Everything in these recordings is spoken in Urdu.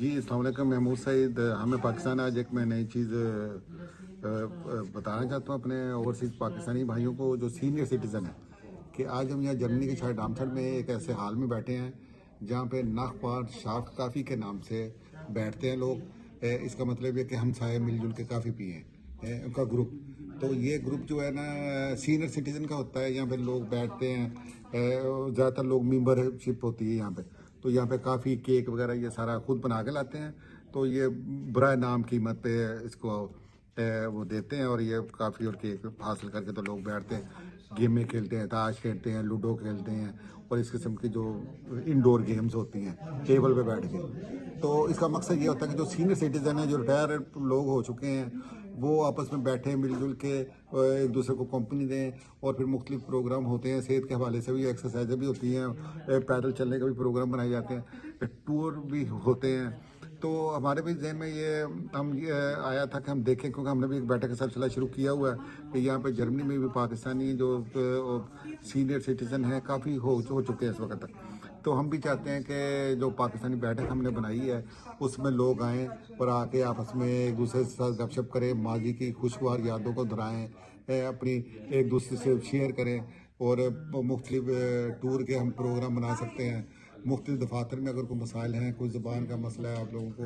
جی السلام علیکم محمود سعید. ہمیں پاکستان آج ایک میں نئی چیز بتانا چاہتا ہوں اپنے اوورسیز پاکستانی بھائیوں کو جو سینئر سٹیزن ہیں کہ آج ہم یہاں جرمنی کے شہر ڈامسٹ میں ایک ایسے حال میں بیٹھے ہیں جہاں پہ ناخوار شافٹ کافی کے نام سے بیٹھتے ہیں لوگ. اس کا مطلب یہ کہ ہم سارے مل جل کے کافی پیے ہیں ان کا گروپ. تو یہ گروپ جو ہے نا سینئر سٹیزن کا ہوتا ہے. یہاں پہ لوگ بیٹھتے ہیں, زیادہ تر لوگ ممبر شپ ہوتی ہے یہاں پہ. تو یہاں پہ کافی کیک وغیرہ یہ سارا خود بنا کے لاتے ہیں. تو یہ برائے نام قیمت پہ اس کو وہ دیتے ہیں اور یہ کافی اور کیک حاصل کر کے تو لوگ بیٹھتے ہیں, گیمیں کھیلتے ہیں, تاش کھیلتے ہیں, لوڈو کھیلتے ہیں اور اس قسم کی جو انڈور گیمز ہوتی ہیں ٹیبل پہ بیٹھ کے. تو اس کا مقصد یہ ہوتا ہے کہ جو سینئر سٹیزن ہیں, جو ریٹائر لوگ ہو چکے ہیں, وہ آپس میں بیٹھیں مل جل کے ایک دوسرے کو کمپنی دیں. اور پھر مختلف پروگرام ہوتے ہیں صحت کے حوالے سے بھی, ایکسرسائزیں بھی ہوتی ہیں, پیدل چلنے کا بھی پروگرام بنائے جاتے ہیں, ٹور بھی ہوتے ہیں. تو ہمارے بھی ذہن میں یہ آیا تھا کہ ہم دیکھیں, کیونکہ ہم نے بھی ایک بیٹھک کا سلسلہ شروع کیا ہوا ہے کہ یہاں پہ جرمنی میں بھی پاکستانی جو سینئر سٹیزن ہیں کافی ہو چکے ہیں اس وقت تک. تو ہم بھی چاہتے ہیں کہ جو پاکستانی بیٹھک ہم نے بنائی ہے اس میں لوگ آئیں اور آ کے آپس میں ایک دوسرے کے ساتھ گپ شپ کریں, ماضی کی خوشگوار یادوں کو دہرائیں, اپنی ایک دوسرے سے شیئر کریں. اور مختلف ٹور کے ہم پروگرام بنا سکتے ہیں. مختلف دفاتر میں اگر کوئی مسائل ہیں, کوئی زبان کا مسئلہ ہے, آپ لوگوں کو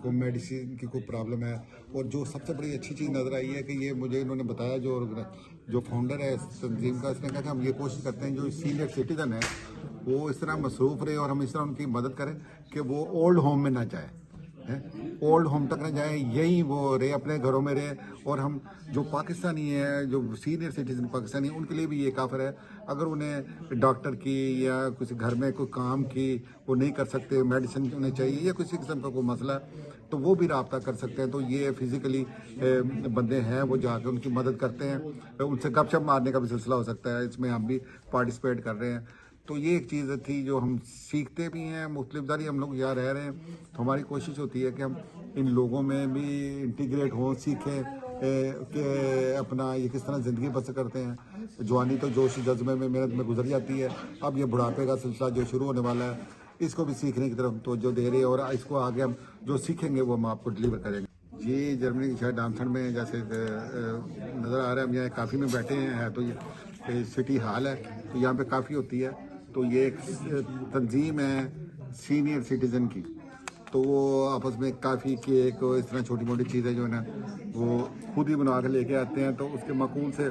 کوئی میڈیسین کی کوئی پرابلم ہے. اور جو سب سے بڑی اچھی چیز نظر آئی ہے کہ یہ مجھے انہوں نے بتایا, جو فاؤنڈر ہے اس تنظیم کا, اس نے کہا کہ ہم یہ کوشش کرتے ہیں جو سینئر سٹیزن ہے وہ اس طرح مصروف رہے اور ہم اس طرح ان کی مدد کریں کہ وہ اولڈ ہوم میں نہ جائیں, اولڈ ہوم تک نہ جائیں, یہیں وہ رہے, اپنے گھروں میں رہے. اور ہم جو پاکستانی ہیں, جو سینئر سٹیزن پاکستانی ہیں, ان کے لیے بھی یہ کافر ہے. اگر انہیں ڈاکٹر کی یا کسی گھر میں کوئی کام کی وہ نہیں کر سکتے, میڈیسن انہیں چاہیے یا کسی قسم کا کوئی مسئلہ ہے, تو وہ بھی رابطہ کر سکتے ہیں. تو یہ فزیکلی بندے ہیں وہ جا کے ان کی مدد کرتے ہیں, ان سے گپ شپ مارنے کا بھی سلسلہ ہو سکتا ہے. اس میں ہم بھی پارٹیسپیٹ کر رہے ہیں. تو یہ ایک چیز تھی جو ہم سیکھتے بھی ہیں. مختلف داری ہم لوگ یہاں رہ رہے ہیں تو ہماری کوشش ہوتی ہے کہ ہم ان لوگوں میں بھی انٹیگریٹ ہوں, سیکھیں کہ اپنا یہ کس طرح زندگی بسر کرتے ہیں. جوانی تو جوش جذبے میں محنت میں گزر جاتی ہے, اب یہ بڑھاپے کا سلسلہ جو شروع ہونے والا ہے اس کو بھی سیکھنے کی طرف توجہ دے رہے ہیں, اور اس کو آگے ہم جو سیکھیں گے وہ ہم آپ کو ڈلیور کریں گے. جی جرمنی کے شہر ڈامسٹ میں جیسے نظر آ رہا ہے, ہم یہاں کافی میں بیٹھے ہیں تو یہ سٹی ہال ہے, تو یہاں پہ کافی ہوتی ہے. تو یہ ایک تنظیم ہے سینئر سٹیزن کی, تو وہ آپس میں کافی کیک اس طرح چھوٹی موٹی چیزیں جو ہے نا وہ خود ہی بنا کے لے کے آتے ہیں. تو اس کے معقول سے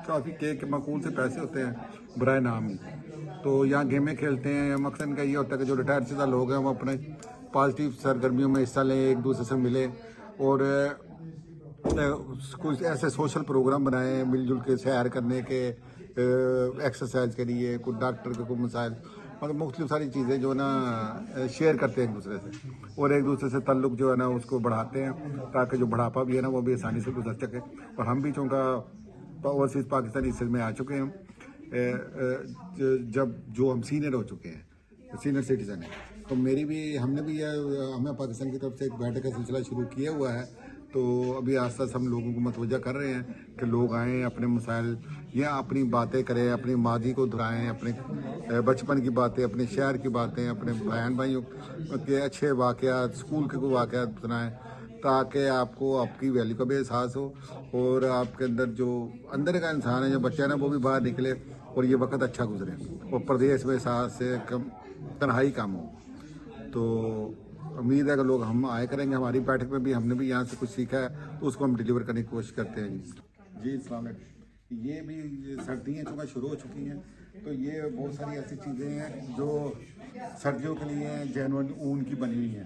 کافی کیک کے معقول سے پیسے ہوتے ہیں برائے نام ہی. تو یہاں گیمیں کھیلتے ہیں. مقصد ان کا یہ ہوتا ہے کہ جو ریٹائر شدہ لوگ ہیں وہ اپنے پازیٹیو سرگرمیوں میں حصہ لیں, ایک دوسرے سے ملیں اور کچھ ایسے سوشل پروگرام بنائیں مل جل کے سیر کرنے کے, ایکسرسائز کے لیے, کوئی ڈاکٹر کے کوئی مسائل, مطلب مختلف ساری چیزیں جو ہے نا شیئر کرتے ہیں ایک دوسرے سے, اور ایک دوسرے سے تعلق جو ہے نا اس کو بڑھاتے ہیں تاکہ جو بڑھاپا بھی ہے نا وہ بھی آسانی سے گزر سکے. اور ہم بھی چونکہ اوورسیز پاکستانی حصے میں آ چکے ہیں, جب جو ہم سینئر ہو چکے ہیں, سینئر سٹیزن ہیں, تو ہم نے بھی ہمیں پاکستان کی طرف سے ایک بیٹھک کا سلسلہ شروع کیا ہوا ہے. تو ابھی آس پاس ہم لوگوں کو متوجہ کر رہے ہیں کہ لوگ آئیں, اپنے مسائل یا اپنی باتیں کریں, اپنی ماضی کو دہرائیں, اپنے بچپن کی باتیں, اپنے شہر کی باتیں, اپنے بہن بھائیوں کے اچھے واقعات, اسکول کے کوئی واقعات سنائیں تاکہ آپ کو آپ کی ویلیو کا بھی احساس ہو اور آپ کے اندر جو اندر کا انسان ہے, جو بچہ ہے نا, وہ بھی باہر نکلے اور یہ وقت اچھا گزرے اور پردیس میں احساس سے کم تنہائی کم ہو. تو امید ہے کہ لوگ ہم آئے کریں گے ہماری بیٹھک میں بھی. ہم نے بھی یہاں سے کچھ سیکھا ہے تو اس کو ہم ڈلیور کرنے کی کوشش کرتے ہیں. جی السلام علیکم. یہ بھی سردیاں چونکہ شروع ہو چکی ہیں تو یہ بہت ساری ایسی چیزیں ہیں جو سردیوں کے لیے ہیں, جینون اون کی بنی ہوئی ہیں,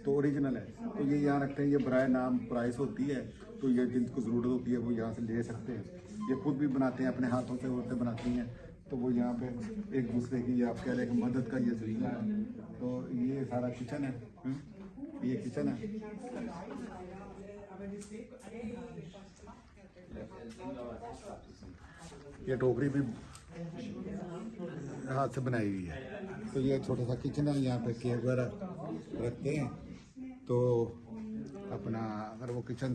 تو اوریجنل ہے. تو یہ یہاں رکھتے ہیں, یہ برائے نام پرائس ہوتی ہے, تو یہ جن کو ضرورت ہوتی ہے وہ یہاں سے لے سکتے ہیں. یہ خود بھی بناتے ہیں, اپنے ہاتھوں سے عورتیں بناتی ہیں, تو وہ یہاں پہ ایک دوسرے کی آپ کہہ رہے ہیں کہ مدد کا یہ ذریعہ ہے. تو یہ سارا کچن ہے, یہ کچن ہے. یہ ٹوکری بھی ہاتھ سے بنائی ہوئی ہے. تو یہ چھوٹا سا کچن ہے, یہاں پہ کیک وغیرہ رکھتے ہیں. تو اپنا اگر وہ کچن